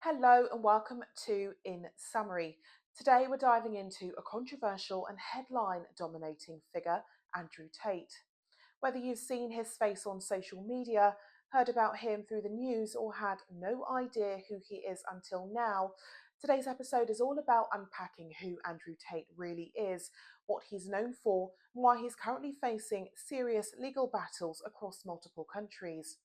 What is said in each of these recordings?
Hello and welcome to In Summary. Today we're diving into a controversial and headline-dominating figure, Andrew Tate. Whether you've seen his face on social media, heard about him through the news, or had no idea who he is until now, today's episode is all about unpacking who Andrew Tate really is, what he's known for, and why he's currently facing serious legal battles across multiple countries.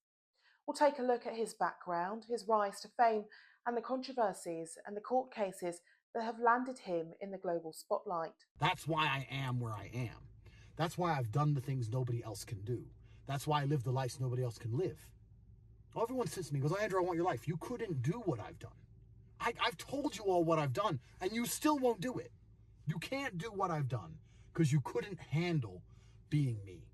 We'll take a look at his background, his rise to fame, and the controversies and the court cases that have landed him in the global spotlight. That's why I am where I am. That's why I've done the things nobody else can do. That's why I live the lives nobody else can live. Everyone says to me, goes, Andrew, I want your life. You couldn't do what I've done. I've told you all what I've done, and you still won't do it. You can't do what I've done because you couldn't handle being me.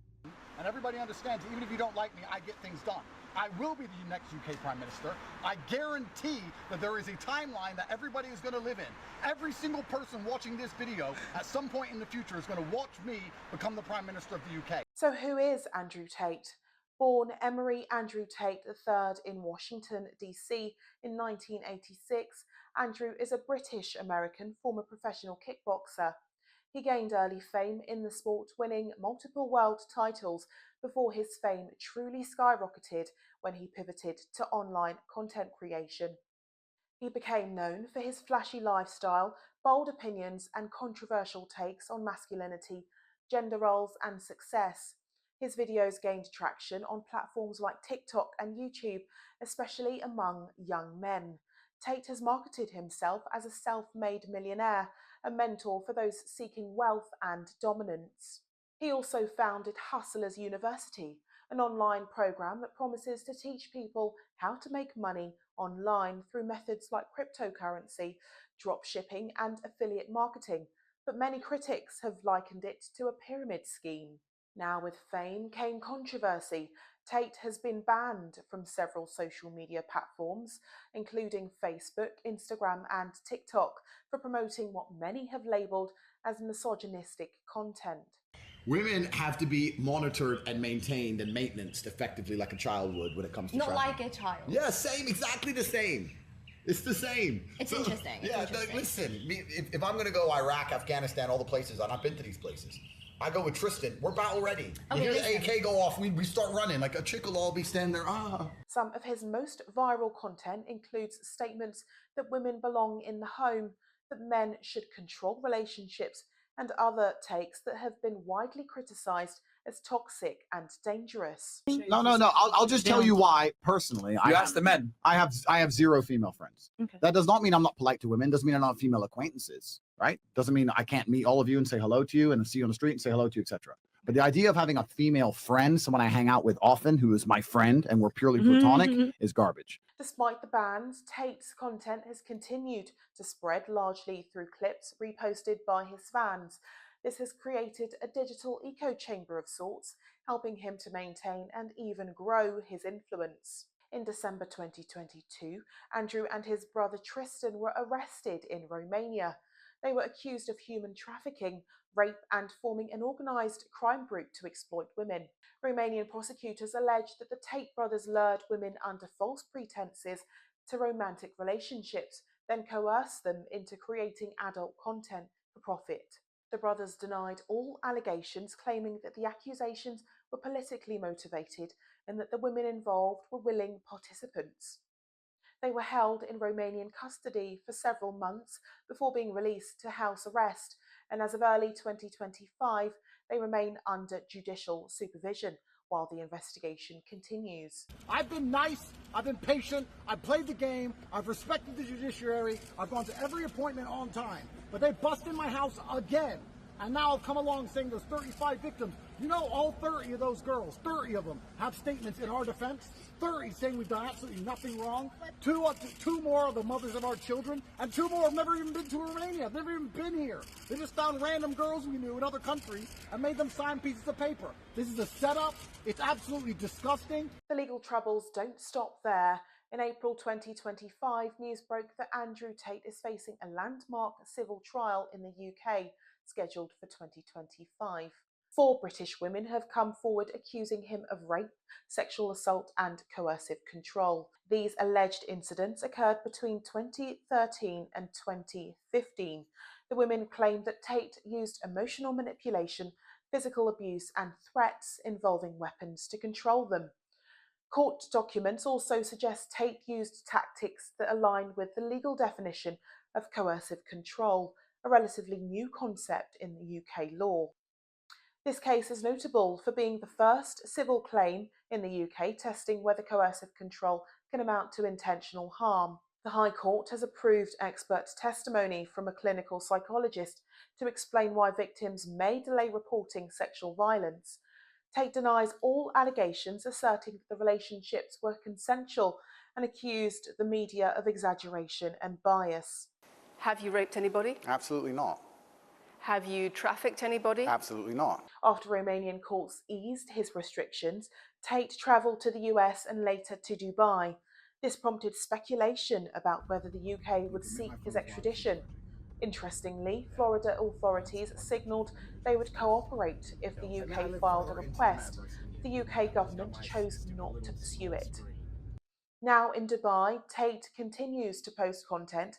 And everybody understands, even if you don't like me, I get things done. I will be the next UK Prime Minister. I guarantee that there is a timeline that everybody is going to live in. Every single person watching this video at some point in the future is going to watch me become the Prime Minister of the UK. So who is Andrew Tate? Born Emery Andrew Tate III in Washington, D.C. in 1986, Andrew is a British-American former professional kickboxer. He gained early fame in the sport, winning multiple world titles before his fame truly skyrocketed when he pivoted to online content creation. He became known for his flashy lifestyle, bold opinions, and controversial takes on masculinity, gender roles, and success. His videos gained traction on platforms like TikTok and YouTube, especially among young men. Tate has marketed himself as a self-made millionaire, a mentor for those seeking wealth and dominance. He also founded Hustlers University, an online program that promises to teach people how to make money online through methods like cryptocurrency, dropshipping, and affiliate marketing, but many critics have likened it to a pyramid scheme. Now, with fame came controversy. Tate has been banned from several social media platforms, including Facebook, Instagram, and TikTok, for promoting what many have labelled as misogynistic content. Women have to be monitored and maintained and maintained effectively like a child would when it comes to Not trafficking. like a child. Yeah, same, exactly the same. It's the same. It's interesting. Yeah, it's interesting. Listen, if I'm going to go Iraq, Afghanistan, all the places, and I've been to these places, I go with Tristan, we're battle ready. Okay, you hear listen. the AK go off, we start running, like a chick will all be standing there, Some of his most viral content includes statements that women belong in the home, that men should control relationships, and other takes that have been widely criticised as toxic and dangerous. No. I'll just tell you why. Personally, You ask the men. I have zero female friends. Okay. That does not mean I'm not polite to women. Doesn't mean I don't have female acquaintances. Right? Doesn't mean I can't meet all of you and say hello to you and see you on the street and say hello to you, etc. But the idea of having a female friend, someone I hang out with often, who is my friend and we're purely platonic, is garbage. Despite the bans, Tate's content has continued to spread largely through clips reposted by his fans. This has created a digital echo chamber of sorts, helping him to maintain and even grow his influence. In December 2022, Andrew and his brother Tristan were arrested in Romania. They were accused of human trafficking, rape, and forming an organised crime group to exploit women. Romanian prosecutors alleged that the Tate brothers lured women under false pretenses to romantic relationships, then coerced them into creating adult content for profit. The brothers denied all allegations, claiming that the accusations were politically motivated and that the women involved were willing participants. They were held in Romanian custody for several months before being released to house arrest, and as of early 2025, they remain under judicial supervision while the investigation continues. I've been nice, I've been patient, I've played the game, I've respected the judiciary, I've gone to every appointment on time, but they busted my house again. And now I've come along saying there's 35 victims. You know, all 30 of those girls, 30 of them, have statements in our defense. 30 saying we've done absolutely nothing wrong. Two more are the mothers of our children, and 2 more have never even been to Romania. They've never even been here. They just found random girls we knew in other countries and made them sign pieces of paper. This is a setup. It's absolutely disgusting. The legal troubles don't stop there. In April 2025, news broke that Andrew Tate is facing a landmark civil trial in the UK, scheduled for 2025. 4 British women have come forward accusing him of rape, sexual assault and coercive control. These alleged incidents occurred between 2013 and 2015. The women claimed that Tate used emotional manipulation, physical abuse and threats involving weapons to control them. Court documents also suggest Tate used tactics that align with the legal definition of coercive control, a relatively new concept in the UK law. This case is notable for being the first civil claim in the UK testing whether coercive control can amount to intentional harm. The High Court has approved expert testimony from a clinical psychologist to explain why victims may delay reporting sexual violence. Tate denies all allegations, asserting that the relationships were consensual and accused the media of exaggeration and bias. Have you raped anybody? Absolutely not. Have you trafficked anybody? Absolutely not. After Romanian courts eased his restrictions, Tate travelled to the US and later to Dubai. This prompted speculation about whether the UK would seek his extradition. Interestingly, Florida authorities signalled they would cooperate if the UK filed a request. The UK government chose not to pursue it. Now in Dubai, Tate continues to post content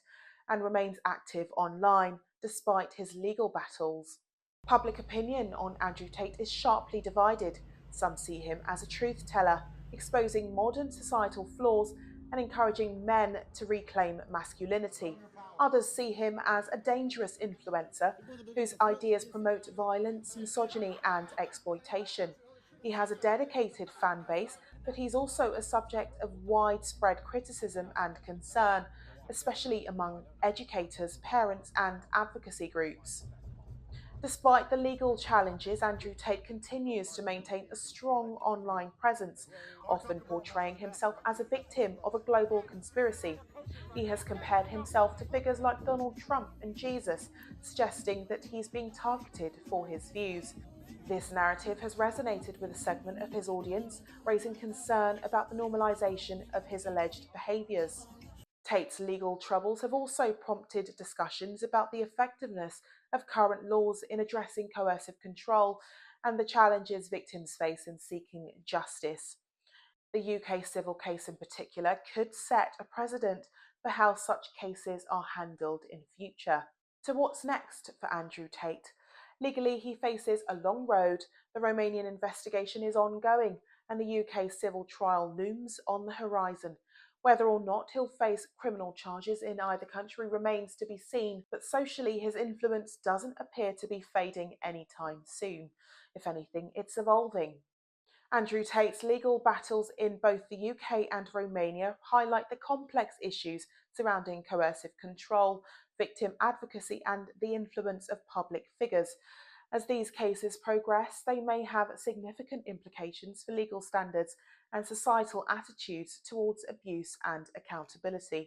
and remains active online, despite his legal battles. Public opinion on Andrew Tate is sharply divided. Some see him as a truth teller, exposing modern societal flaws and encouraging men to reclaim masculinity. Others see him as a dangerous influencer whose ideas promote violence, misogyny and exploitation. He has a dedicated fan base, but he's also a subject of widespread criticism and concern, especially among educators, parents and advocacy groups. Despite the legal challenges, Andrew Tate continues to maintain a strong online presence, often portraying himself as a victim of a global conspiracy. He has compared himself to figures like Donald Trump and Jesus, suggesting that he's being targeted for his views. This narrative has resonated with a segment of his audience, raising concern about the normalization of his alleged behaviors. Tate's legal troubles have also prompted discussions about the effectiveness of current laws in addressing coercive control and the challenges victims face in seeking justice. The UK civil case in particular could set a precedent for how such cases are handled in future. So what's next for Andrew Tate? Legally, he faces a long road. The Romanian investigation is ongoing and the UK civil trial looms on the horizon. Whether or not he'll face criminal charges in either country remains to be seen, but socially his influence doesn't appear to be fading anytime soon. If anything, it's evolving. Andrew Tate's legal battles in both the UK and Romania highlight the complex issues surrounding coercive control, victim advocacy and the influence of public figures. As these cases progress, they may have significant implications for legal standards and societal attitudes towards abuse and accountability.